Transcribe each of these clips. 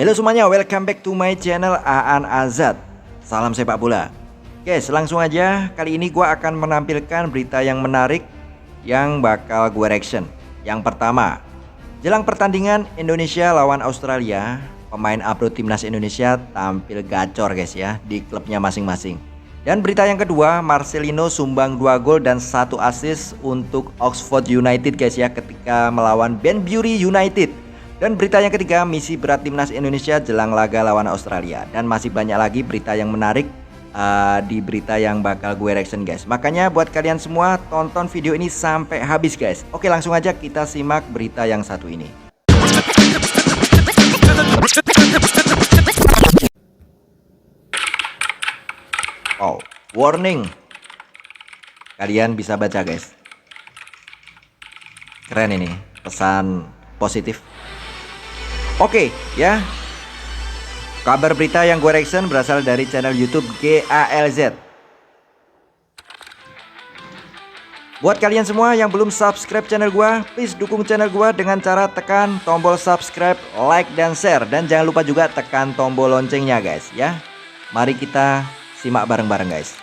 Halo semuanya, welcome back to my channel Aan Azad. Salam sepak bola. Guys, langsung aja. Kali ini gue akan menampilkan berita yang menarik yang bakal gue reaction. Yang pertama, jelang pertandingan Indonesia lawan Australia, pemain upload timnas Indonesia tampil gacor guys ya di klubnya masing-masing. Dan berita yang kedua, Marcelino sumbang 2 gol dan 1 assist untuk Oxford United guys ya ketika melawan Banbury United. Dan berita yang ketiga, misi berat timnas Indonesia jelang laga lawan Australia. Dan masih banyak lagi berita yang menarik di berita yang bakal gue reaction guys. Makanya buat kalian semua tonton video ini sampai habis guys. Oke, langsung aja kita simak berita yang satu ini. Oh, warning. Kalian bisa baca guys. Keren ini, pesan positif. Oke ya. Kabar berita yang gue reaction berasal dari channel YouTube GALZ. Buat kalian semua yang belum subscribe channel gue, please dukung channel gue dengan cara tekan tombol subscribe, like dan share. Dan jangan lupa juga tekan tombol loncengnya guys ya. Mari kita simak bareng-bareng guys.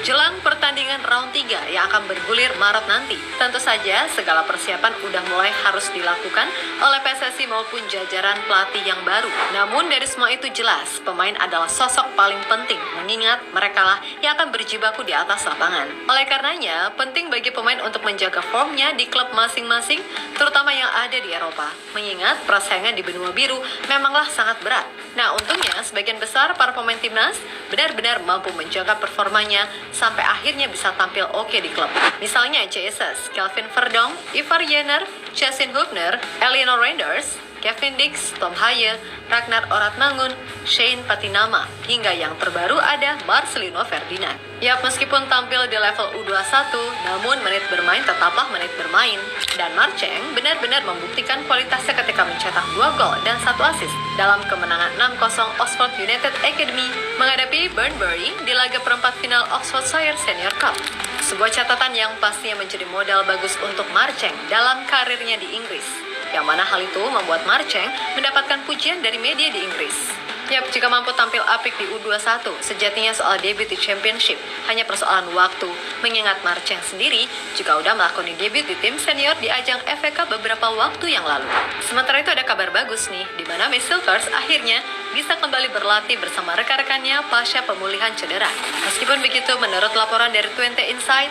Jelang pertandingan round 3 yang akan bergulir Maret nanti, tentu saja segala persiapan udah mulai harus dilakukan oleh PSSI maupun jajaran pelatih yang baru. Namun dari semua itu jelas, pemain adalah sosok paling penting, mengingat mereka lah yang akan berjibaku di atas lapangan. Oleh karenanya, penting bagi pemain untuk menjaga formnya di klub masing-masing, terutama yang ada di Eropa. Mengingat persaingan di benua biru memanglah sangat berat. Nah, untungnya sebagian besar para pemain timnas benar-benar mampu menjaga performanya sampai akhirnya bisa tampil oke di klub. Misalnya Jesus, Kelvin Verdonk, Ivar Jenner, Justin Hubner, Eleanor Reinders, Kevin Dix, Tom Haye, Ragnar Oratmangun, Shane Patinama, hingga yang terbaru ada Marcelino Ferdinand. Ya, meskipun tampil di level U21, namun menit bermain tetaplah menit bermain. Dan Marcheng benar-benar membuktikan kualitasnya ketika mencetak 2 gol dan 1 assist dalam kemenangan 6-0 Oxford United Academy menghadapi Banbury di laga perempat final Oxfordshire Senior Cup. Sebuah catatan yang pastinya menjadi modal bagus untuk Marcheng dalam karirnya di Inggris, yang mana hal itu membuat Marcheng mendapatkan pujian dari media di Inggris. Yap, jika mampu tampil apik di U21, sejatinya soal debut di Championship hanya persoalan waktu, mengingat Marcheng sendiri juga udah melakukan debut di tim senior di ajang FA Cup beberapa waktu yang lalu. Sementara itu ada kabar bagus nih, di mana Miss Silvers akhirnya bisa kembali berlatih bersama rekan-rekannya pasca pemulihan cedera. Meskipun begitu, menurut laporan dari Twente Insight,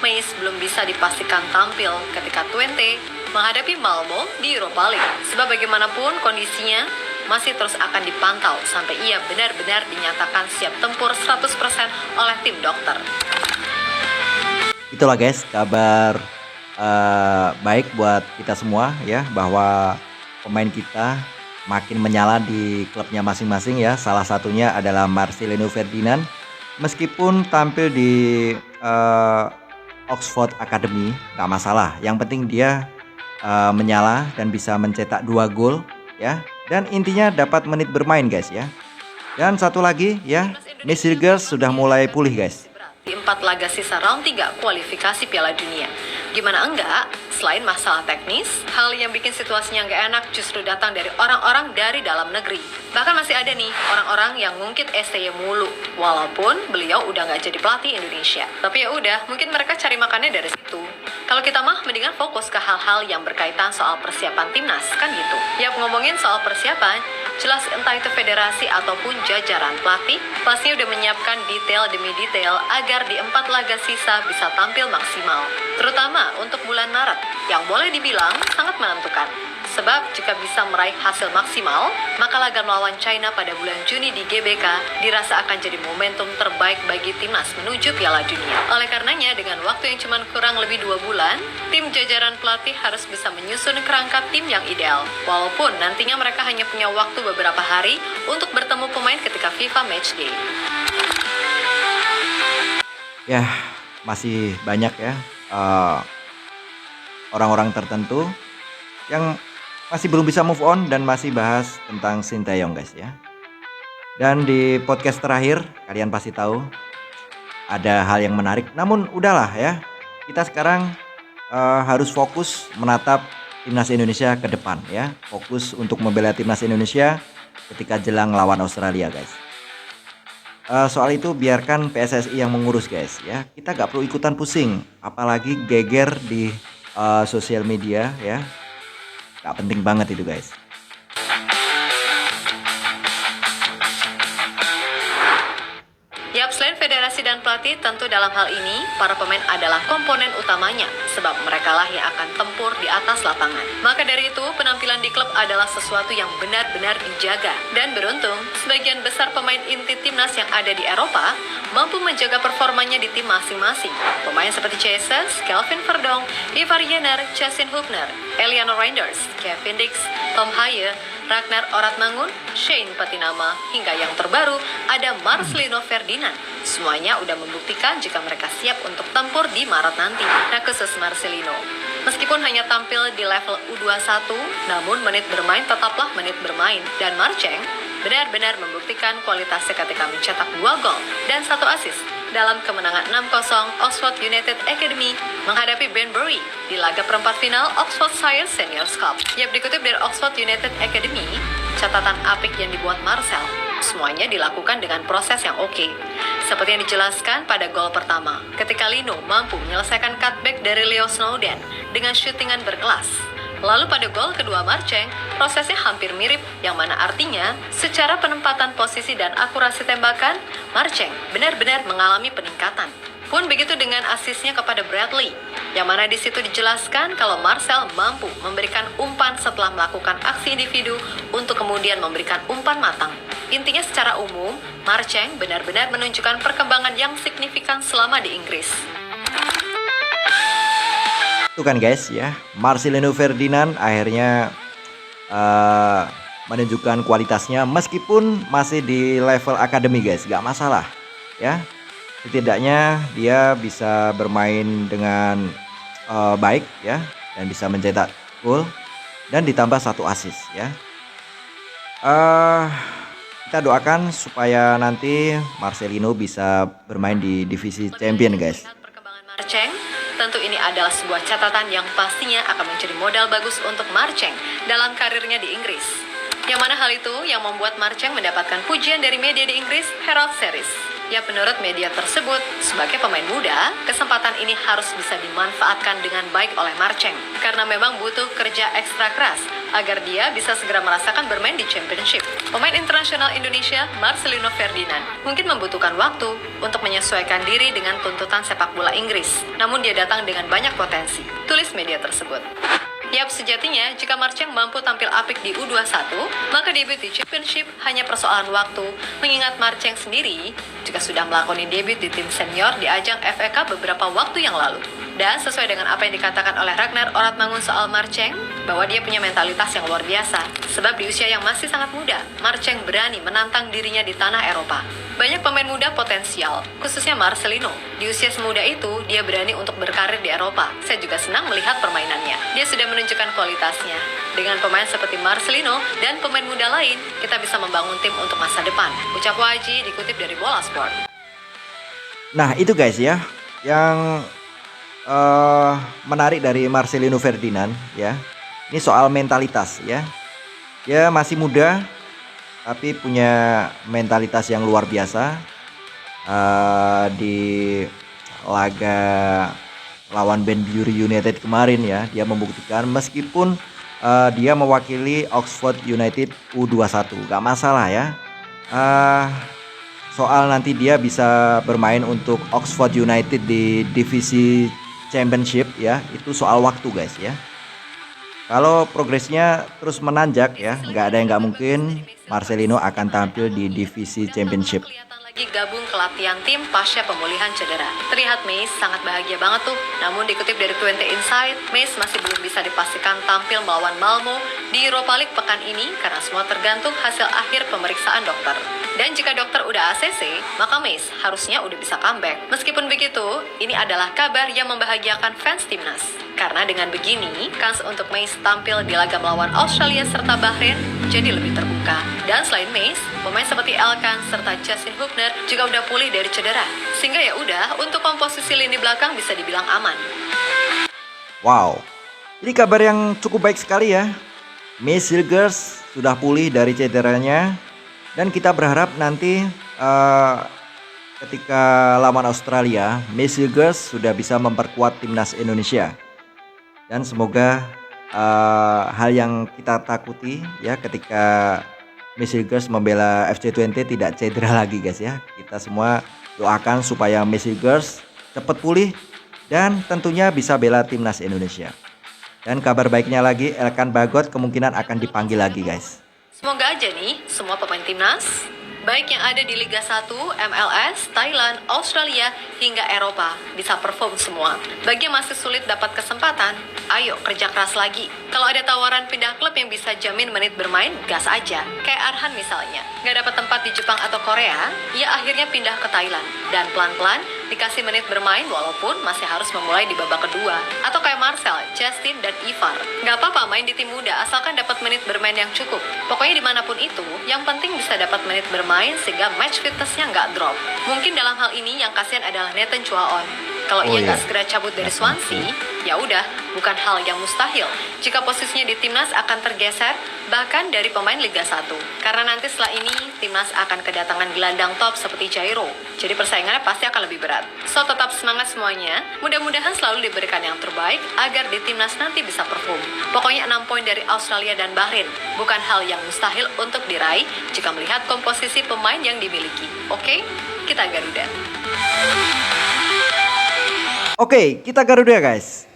Mace belum bisa dipastikan tampil ketika Twente menghadapi Malmo di Europa League. Sebab bagaimanapun kondisinya masih terus akan dipantau sampai ia benar-benar dinyatakan siap tempur 100% oleh tim dokter. Itulah guys kabar baik buat kita semua ya, bahwa pemain kita makin menyala di klubnya masing-masing ya. Salah satunya adalah Marcelino Ferdinand. Meskipun tampil di Oxford Academy gak masalah, yang penting dia menyala dan bisa mencetak 2 gol ya. Dan intinya dapat menit bermain guys ya. Dan satu lagi ya, Miss Silvers sudah mulai pulih guys. Di 4 laga sisa round 3 kualifikasi Piala Dunia. Gimana enggak, selain masalah teknis, hal yang bikin situasinya nggak enak justru datang dari orang-orang dari dalam negeri. Bahkan masih ada nih orang-orang yang ngungkit STY mulu, walaupun beliau udah nggak jadi pelatih Indonesia. Tapi ya udah, mungkin mereka cari makannya dari situ. Kalau kita mah mendingan fokus ke hal-hal yang berkaitan soal persiapan timnas, kan gitu. Ya, ngomongin soal persiapan, jelas entah itu federasi ataupun jajaran pelatih pasti udah menyiapkan detail demi detail agar di 4 laga sisa bisa tampil maksimal. Terutama untuk bulan Maret, yang boleh dibilang sangat menentukan. Sebab jika bisa meraih hasil maksimal, maka laga melawan China pada bulan Juni di GBK dirasa akan jadi momentum terbaik bagi timnas menuju Piala Dunia. Oleh karenanya, dengan waktu yang cuma kurang lebih 2 bulan, tim jajaran pelatih harus bisa menyusun kerangka tim yang ideal. Walaupun nantinya mereka hanya punya waktu beberapa hari untuk bertemu pemain ketika FIFA Matchday. Ya, masih banyak ya orang-orang tertentu yang masih belum bisa move on dan masih bahas tentang Sinteyong guys ya. Dan di podcast terakhir kalian pasti tahu ada hal yang menarik, namun udahlah ya, kita sekarang harus fokus menatap timnas Indonesia ke depan ya. Fokus untuk membela timnas Indonesia ketika jelang lawan Australia, guys. Soal itu biarkan PSSI yang mengurus, guys ya. Kita gak perlu ikutan pusing, apalagi geger di sosial media ya. Gak penting banget itu, guys. Yap, selain federasi dan pelatih, tentu dalam hal ini para pemain adalah komponen utamanya, sebab merekalah yang akan tempur di atas lapangan. Maka dari itu, penampilan di klub adalah sesuatu yang benar-benar dijaga. Dan beruntung, sebagian besar pemain inti timnas yang ada di Eropa mampu menjaga performanya di tim masing-masing. Pemain seperti Jesus, Kelvin Verdonk, Ivar Jenner, Justin Hubner, Eliano Reinders, Kevin Dix, Tom Haye, Ragnar Oratmangun, Shane Patinama, hingga yang terbaru ada Marcelino Ferdinand. Semuanya udah membuktikan jika mereka siap untuk tempur di Maret nanti. Nah, khusus Marcelino, meskipun hanya tampil di level U21, namun menit bermain tetaplah menit bermain. Dan Marcheng benar-benar membuktikan kualitasnya ketika mencetak 2 gol dan 1 assist dalam kemenangan 6-0 Oxford United Academy menghadapi Banbury di laga perempat final Oxfordshire Seniors Cup. Yang dikutip dari Oxford United Academy, catatan apik yang dibuat Marcel, semuanya dilakukan dengan proses yang oke. Seperti yang dijelaskan pada gol pertama, ketika Lino mampu menyelesaikan cutback dari Leo Snowden dengan syutingan berkelas. Lalu pada gol kedua Marcheng, prosesnya hampir mirip, yang mana artinya secara penempatan posisi dan akurasi tembakan, Marcheng benar-benar mengalami peningkatan. Pun begitu dengan asisnya kepada Bradley, yang mana di situ dijelaskan kalau Marcel mampu memberikan umpan setelah melakukan aksi individu untuk kemudian memberikan umpan matang. Intinya secara umum, Marcheng benar-benar menunjukkan perkembangan yang signifikan selama di Inggris. Itu kan, guys ya, Marcelino Ferdinand akhirnya menunjukkan kualitasnya meskipun masih di level akademi, guys. Gak masalah ya. Setidaknya dia bisa bermain dengan baik ya, dan bisa mencetak gol dan ditambah 1 assist ya. Kita doakan supaya nanti Marcelino bisa bermain di divisi champion, guys. Perkembangan Marcheng, tentu ini adalah sebuah catatan yang pastinya akan menjadi modal bagus untuk Marcheng dalam karirnya di Inggris. Yang mana hal itu yang membuat Marcheng mendapatkan pujian dari media di Inggris, Herald Series. Ya, menurut media tersebut, sebagai pemain muda, kesempatan ini harus bisa dimanfaatkan dengan baik oleh Marcheng. Karena memang butuh kerja ekstra keras agar dia bisa segera merasakan bermain di Championship. Pemain internasional Indonesia, Marcelino Ferdinand, mungkin membutuhkan waktu untuk menyesuaikan diri dengan tuntutan sepak bola Inggris. Namun dia datang dengan banyak potensi, tulis media tersebut. Yap, sejatinya jika Marcheng mampu tampil apik di U21, maka debut di Championship hanya persoalan waktu, mengingat Marcheng sendiri juga sudah melakoni debut di tim senior di ajang FA Cup beberapa waktu yang lalu. Dan sesuai dengan apa yang dikatakan oleh Ragnar Oratmangun soal Marcheng, bahwa dia punya mentalitas yang luar biasa. Sebab di usia yang masih sangat muda, Marcheng berani menantang dirinya di tanah Eropa. Banyak pemain muda potensial, khususnya Marcelino. Di usia semuda itu, dia berani untuk berkarir di Eropa. Saya juga senang melihat permainannya. Dia sudah menunjukkan kualitasnya. Dengan pemain seperti Marcelino dan pemain muda lain, kita bisa membangun tim untuk masa depan. Ucap Waji dikutip dari Bola Sport. Nah itu, guys ya, yang menarik dari Marcelino Ferdinand ya. Ini soal mentalitas ya. Dia masih muda tapi punya mentalitas yang luar biasa. Di laga lawan Banbury United kemarin ya, dia membuktikan meskipun dia mewakili Oxford United U21, gak masalah ya. Soal nanti dia bisa bermain untuk Oxford United di divisi Championship ya, itu soal waktu, guys ya. Kalau progresnya terus menanjak ya, nggak ada yang nggak mungkin Marcelino akan tampil di divisi Championship. Lagi gabung ke latihan tim pasca pemulihan cedera. Terlihat Mace sangat bahagia banget tuh. Namun dikutip dari 20 Insight, Mace masih belum bisa dipastikan tampil melawan Malmo di Europa League pekan ini karena semua tergantung hasil akhir pemeriksaan dokter. Dan jika dokter udah ACC, maka Mace harusnya udah bisa comeback. Meskipun begitu, ini adalah kabar yang membahagiakan fans timnas. Karena dengan begini, kans untuk Mace tampil di laga melawan Australia serta Bahrain jadi lebih terbuka. cedera. Dan selain Mace, pemain seperti Elkan serta Justin Hubner juga udah pulih dari cedera. Sehingga ya udah, untuk komposisi lini belakang bisa dibilang aman. Wow, ini kabar yang cukup baik sekali ya. Mace Hilgers sudah pulih dari cederanya. Dan kita berharap nanti ketika lawan Australia, Mace Hilgers sudah bisa memperkuat timnas Indonesia. Dan semoga hal yang kita takuti ya ketika Mace Hilgers membela FC20 tidak cedera lagi guys ya. Kita semua doakan supaya Mace Hilgers cepat pulih dan tentunya bisa bela timnas Indonesia. Dan kabar baiknya lagi, Elkan Bagot kemungkinan akan dipanggil lagi guys. Semoga aja nih semua pemain timnas, baik yang ada di Liga 1, MLS, Thailand, Australia, hingga Eropa bisa perform semua. Bagi yang masih sulit dapat kesempatan, ayo kerja keras lagi. Kalau ada tawaran pindah klub yang bisa jamin menit bermain, gas aja. Kayak Arhan misalnya, nggak dapat tempat di Jepang atau Korea, ia akhirnya pindah ke Thailand. Dan pelan-pelan dikasih menit bermain walaupun masih harus memulai di babak kedua. Atau kayak Marcel, Justin, dan Ivar. Nggak apa-apa main di tim muda asalkan dapat menit bermain yang cukup. Pokoknya dimanapun itu, yang penting bisa dapat menit bermain sehingga match fitnessnya nggak drop. Mungkin dalam hal ini yang kasihan adalah Nathan Chua On. Kalau ia nggak segera cabut dari Swansea, ya udah, bukan hal yang mustahil jika posisinya di timnas akan tergeser bahkan dari pemain Liga 1. Karena nanti setelah ini timnas akan kedatangan gelandang top seperti Jairo. Jadi persaingannya pasti akan lebih berat. So tetap semangat semuanya. Mudah-mudahan selalu diberikan yang terbaik agar di timnas nanti bisa perform. Pokoknya 6 poin dari Australia dan Bahrain bukan hal yang mustahil untuk diraih jika melihat komposisi pemain yang dimiliki. Oke, kita Garuda. Oke, kita Garuda guys.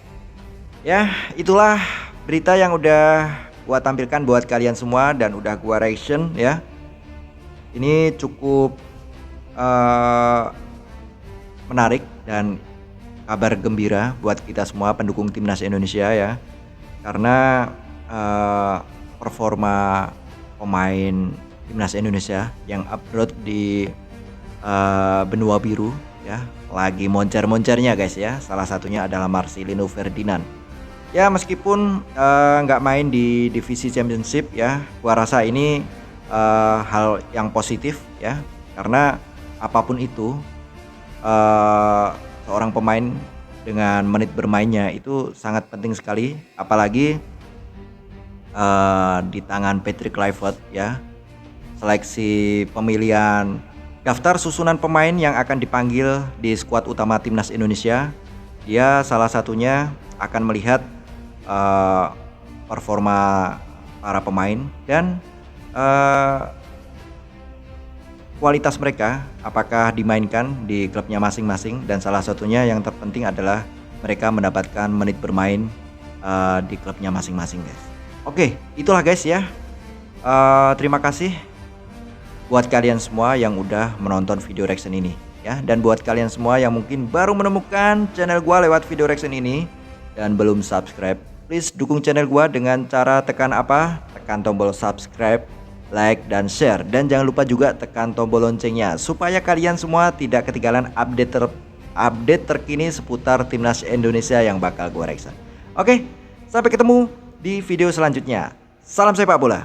Ya, itulah berita yang udah gua tampilkan buat kalian semua dan udah gua reaction ya. Ini cukup menarik dan kabar gembira buat kita semua pendukung timnas Indonesia ya. Karena performa pemain timnas Indonesia yang abroad di benua biru ya lagi moncer-moncernya guys ya. Salah satunya adalah Marcelino Ferdinand. Ya meskipun nggak main di divisi championship ya, gua rasa ini hal yang positif ya. Karena apapun itu seorang pemain dengan menit bermainnya itu sangat penting sekali. Apalagi di tangan Patrick Kluivert ya. Seleksi pemilihan daftar susunan pemain yang akan dipanggil di skuad utama timnas Indonesia, dia salah satunya akan melihat performa para pemain dan kualitas mereka apakah dimainkan di klubnya masing-masing, dan salah satunya yang terpenting adalah mereka mendapatkan menit bermain di klubnya masing-masing guys. Oke, itulah guys ya. Terima kasih buat kalian semua yang udah menonton video reaction ini ya, dan buat kalian semua yang mungkin baru menemukan channel gua lewat video reaction ini dan belum subscribe, please dukung channel gua dengan cara tekan apa? Tekan tombol subscribe, like dan share, dan jangan lupa juga tekan tombol loncengnya supaya kalian semua tidak ketinggalan update terkini seputar timnas Indonesia yang bakal gua reaction. Oke, sampai ketemu di video selanjutnya. Salam sepak bola.